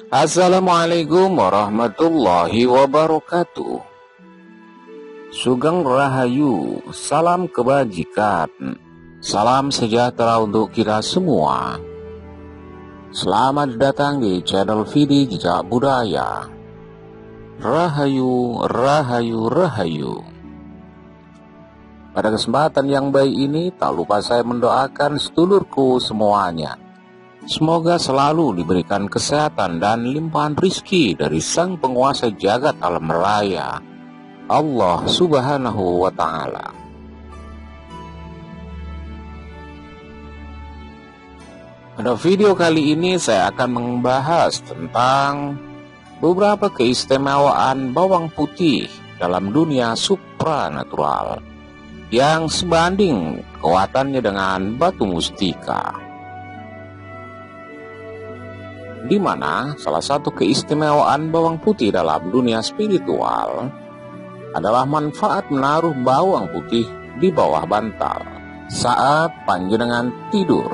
Assalamualaikum warahmatullahi wabarakatuh. Sugeng Rahayu, salam kebajikan, salam sejahtera untuk kita semua. Selamat datang di channel Vidi Jejak Budaya. Rahayu, Rahayu, Rahayu. Pada kesempatan yang baik ini, tak lupa saya mendoakan sedulurku semuanya. Semoga selalu diberikan kesehatan dan limpahan rizki dari Sang Penguasa Jagat Alam Raya, Allah Subhanahu wa Ta'ala. Pada video kali ini saya akan membahas tentang beberapa keistimewaan bawang putih dalam dunia supranatural yang sebanding kekuatannya dengan batu mustika, di mana salah satu keistimewaan bawang putih dalam dunia spiritual adalah manfaat menaruh bawang putih di bawah bantal saat panjenengan tidur.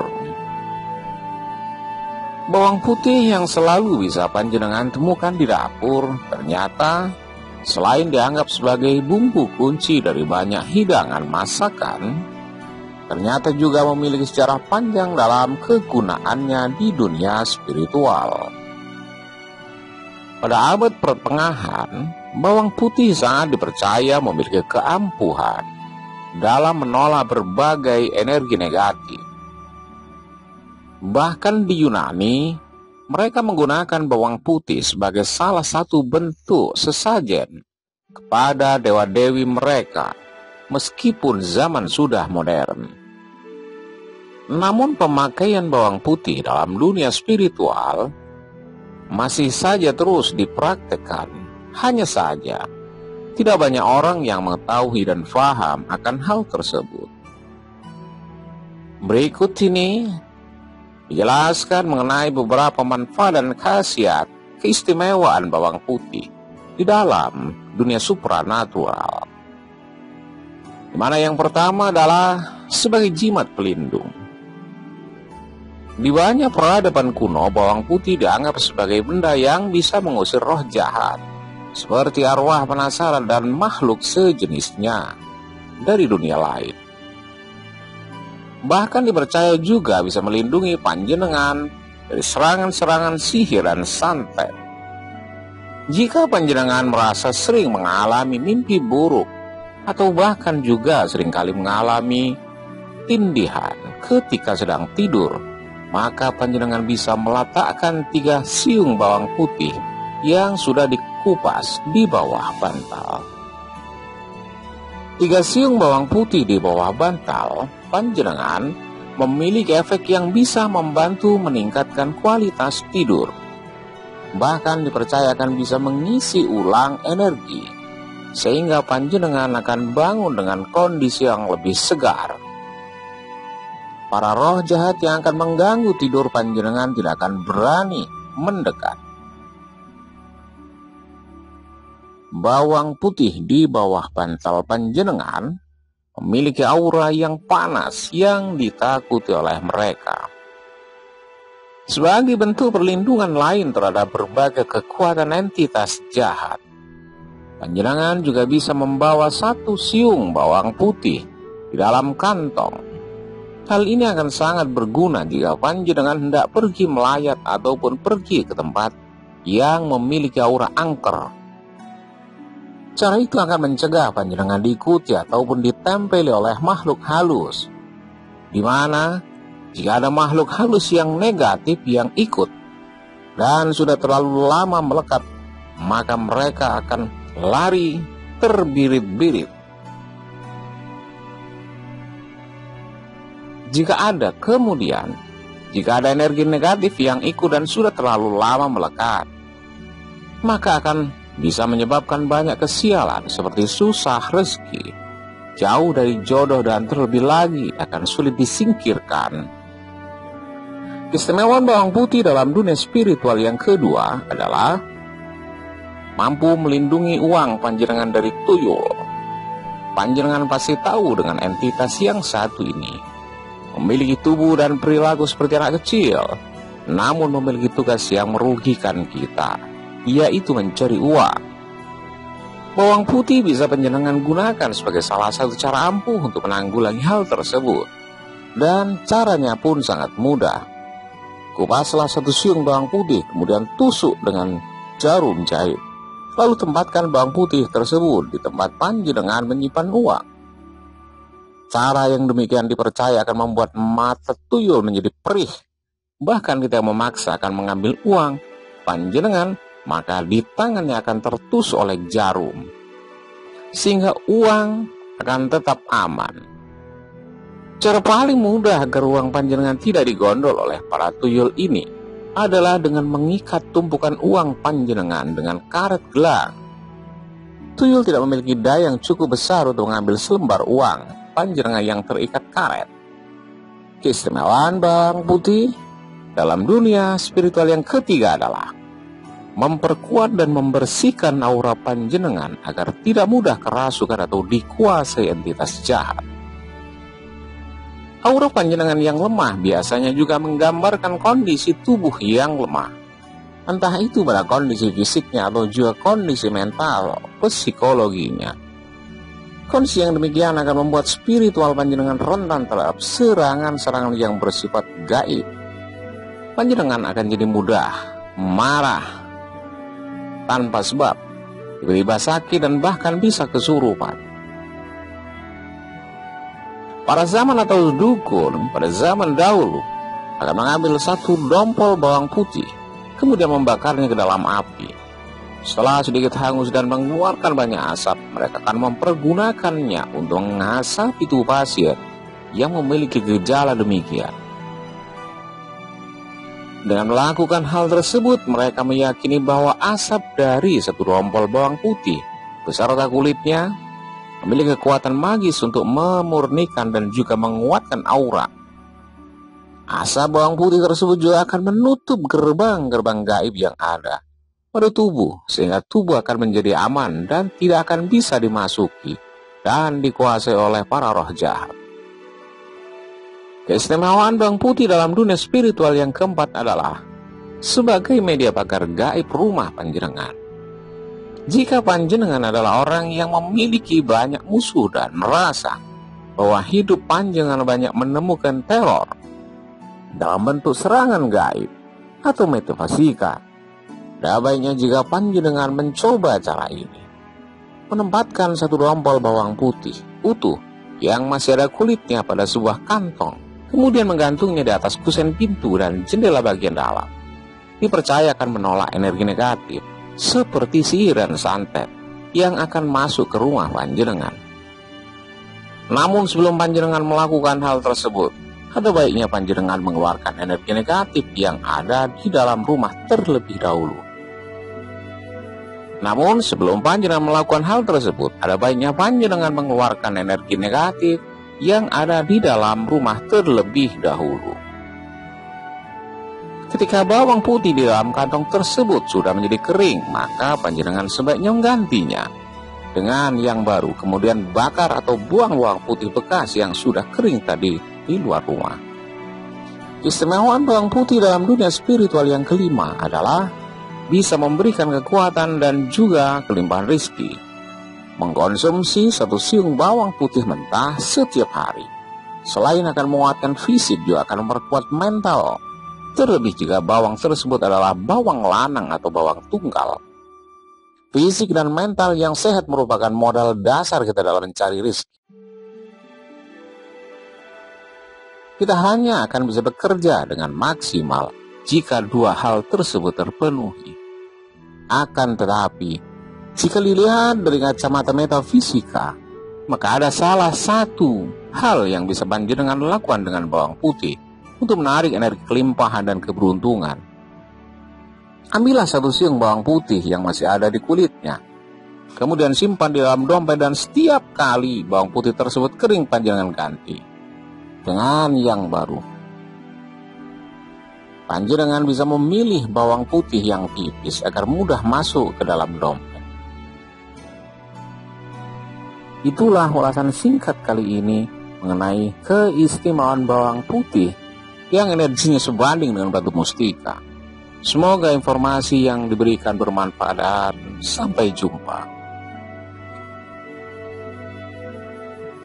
Bawang putih yang selalu bisa panjenengan temukan di dapur ternyata selain dianggap sebagai bumbu kunci dari banyak hidangan masakan, ternyata juga memiliki sejarah panjang dalam kegunaannya di dunia spiritual. Pada abad pertengahan, bawang putih sangat dipercaya memiliki keampuhan dalam menolak berbagai energi negatif. Bahkan di Yunani, mereka menggunakan bawang putih sebagai salah satu bentuk sesajen kepada dewa-dewi mereka, meskipun zaman sudah modern. Namun pemakaian bawang putih dalam dunia spiritual masih saja terus dipraktekkan. Hanya saja tidak banyak orang yang mengetahui dan paham akan hal tersebut. Berikut ini dijelaskan mengenai beberapa manfaat dan khasiat keistimewaan bawang putih di dalam dunia supranatural. Di mana yang pertama adalah sebagai jimat pelindung. Di banyak peradaban kuno, bawang putih dianggap sebagai benda yang bisa mengusir roh jahat, seperti arwah penasaran dan makhluk sejenisnya dari dunia lain. Bahkan dipercaya juga bisa melindungi panjenengan dari serangan-serangan sihir dan santet. Jika panjenengan merasa sering mengalami mimpi buruk, atau bahkan juga seringkali mengalami tindihan ketika sedang tidur, maka panjenengan bisa meletakkan 3 siung bawang putih yang sudah dikupas di bawah bantal. 3 siung bawang putih di bawah bantal panjenengan memiliki efek yang bisa membantu meningkatkan kualitas tidur. Bahkan dipercayakan bisa mengisi ulang energi, sehingga panjenengan akan bangun dengan kondisi yang lebih segar. Para roh jahat yang akan mengganggu tidur panjenengan tidak akan berani mendekat. Bawang putih di bawah bantal panjenengan memiliki aura yang panas yang ditakuti oleh mereka. Sebagai bentuk perlindungan lain terhadap berbagai kekuatan entitas jahat, panjenengan juga bisa membawa 1 siung bawang putih di dalam kantong. Hal ini akan sangat berguna jika panjenengan hendak pergi melayat ataupun pergi ke tempat yang memiliki aura angker. Cara itu akan mencegah panjenengan diikuti ataupun ditempeli oleh makhluk halus, di mana jika ada makhluk halus yang negatif yang ikut dan sudah terlalu lama melekat, maka mereka akan lari terbirit-birit. Jika ada energi negatif yang ikut dan sudah terlalu lama melekat, maka akan bisa menyebabkan banyak kesialan seperti susah rezeki, jauh dari jodoh, dan terlebih lagi akan sulit disingkirkan. Keistimewaan bawang putih dalam dunia spiritual yang kedua adalah mampu melindungi uang panjenengan dari tuyul. Panjenengan pasti tahu dengan entitas yang satu ini memiliki tubuh dan perilaku seperti anak kecil. namun memiliki tugas yang merugikan kita, yaitu mencari uang. Bawang putih bisa panjenengan gunakan sebagai salah satu cara ampuh untuk menanggulangi hal tersebut. Dan caranya pun sangat mudah. Kupaslah 1 siung bawang putih, kemudian tusuk dengan jarum jahit. Lalu tempatkan bawang putih tersebut di tempat panjenengan menyimpan uang. Cara yang demikian dipercaya akan membuat mata tuyul menjadi perih. Bahkan kita memaksa akan mengambil uang panjenengan, maka di tangannya akan tertusuk oleh jarum, sehingga uang akan tetap aman. Cara paling mudah agar uang panjenengan tidak digondol oleh para tuyul ini adalah dengan mengikat tumpukan uang panjenengan dengan karet gelang. Tuyul tidak memiliki daya yang cukup besar untuk mengambil selembar uang panjenengan yang terikat karet. Keistimewaan bawang putih dalam dunia spiritual yang ketiga adalah memperkuat dan membersihkan aura panjenengan agar tidak mudah kerasukan atau dikuasai entitas jahat. Aura panjenengan yang lemah biasanya juga menggambarkan kondisi tubuh yang lemah, entah itu pada kondisi fisiknya atau juga kondisi mental, psikologinya. Kondisi yang demikian akan membuat spiritual panjenengan rentan terhadap serangan-serangan yang bersifat gaib. Panjenengan akan jadi mudah marah tanpa sebab, tiba-tiba sakit dan bahkan bisa kesurupan. Para zaman atau dukun pada zaman dahulu akan mengambil 1 dompol bawang putih, kemudian membakarnya ke dalam api. Setelah sedikit hangus dan mengeluarkan banyak asap, mereka akan mempergunakannya untuk mengasapi tubuh pasien yang memiliki gejala demikian. Dengan melakukan hal tersebut, mereka meyakini bahwa asap dari 1 dompol bawang putih beserta kulitnya memiliki kekuatan magis untuk memurnikan dan juga menguatkan aura. Asap bawang putih tersebut juga akan menutup gerbang-gerbang gaib yang ada pada tubuh, sehingga tubuh akan menjadi aman dan tidak akan bisa dimasuki dan dikuasai oleh para roh jahat. Keistimewaan bawang putih dalam dunia spiritual yang keempat adalah sebagai media pagar gaib rumah panjenengan. Jika panjenengan adalah orang yang memiliki banyak musuh dan merasa bahwa hidup panjenengan banyak menemukan teror dalam bentuk serangan gaib atau metafisika, ada baiknya jika panjenengan mencoba cara ini. Menempatkan 1 dompol bawang putih utuh yang masih ada kulitnya pada sebuah kantong, kemudian menggantungnya di atas kusen pintu dan jendela bagian dalam. Dipercaya akan menolak energi negatif seperti sihir dan santet yang akan masuk ke rumah panjenengan. Namun sebelum panjenengan melakukan hal tersebut, ada baiknya panjenengan mengeluarkan energi negatif yang ada di dalam rumah terlebih dahulu. Namun sebelum panjenengan melakukan hal tersebut, ada baiknya panjenengan mengeluarkan energi negatif yang ada di dalam rumah terlebih dahulu. Ketika bawang putih di dalam kantong tersebut sudah menjadi kering, maka panjenengan sebaiknya menggantinya dengan yang baru, kemudian bakar atau buang bawang putih bekas yang sudah kering tadi di luar rumah. Keistimewaan bawang putih dalam dunia spiritual yang kelima adalah bisa memberikan kekuatan dan juga kelimpahan rezeki. Mengkonsumsi 1 siung bawang putih mentah setiap hari, selain akan menguatkan fisik, juga akan memperkuat mental. Terlebih jika bawang tersebut adalah bawang lanang atau bawang tunggal. Fisik dan mental yang sehat merupakan modal dasar kita dalam mencari rezeki. Kita hanya akan bisa bekerja dengan maksimal jika 2 hal tersebut terpenuhi. Akan tetapi, jika dilihat dari kacamata metafisika, maka ada salah satu hal yang bisa panjenengan lakukan dengan bawang putih untuk menarik energi kelimpahan dan keberuntungan. Ambillah 1 siung bawang putih yang masih ada di kulitnya, kemudian simpan di dalam dompet, dan setiap kali bawang putih tersebut kering, panjenengan ganti dengan yang baru. Panjenengan bisa memilih bawang putih yang tipis agar mudah masuk ke dalam dompet. Itulah ulasan singkat kali ini mengenai keistimewaan bawang putih yang energinya sebanding dengan batu mustika. Semoga informasi yang diberikan bermanfaat dan sampai jumpa.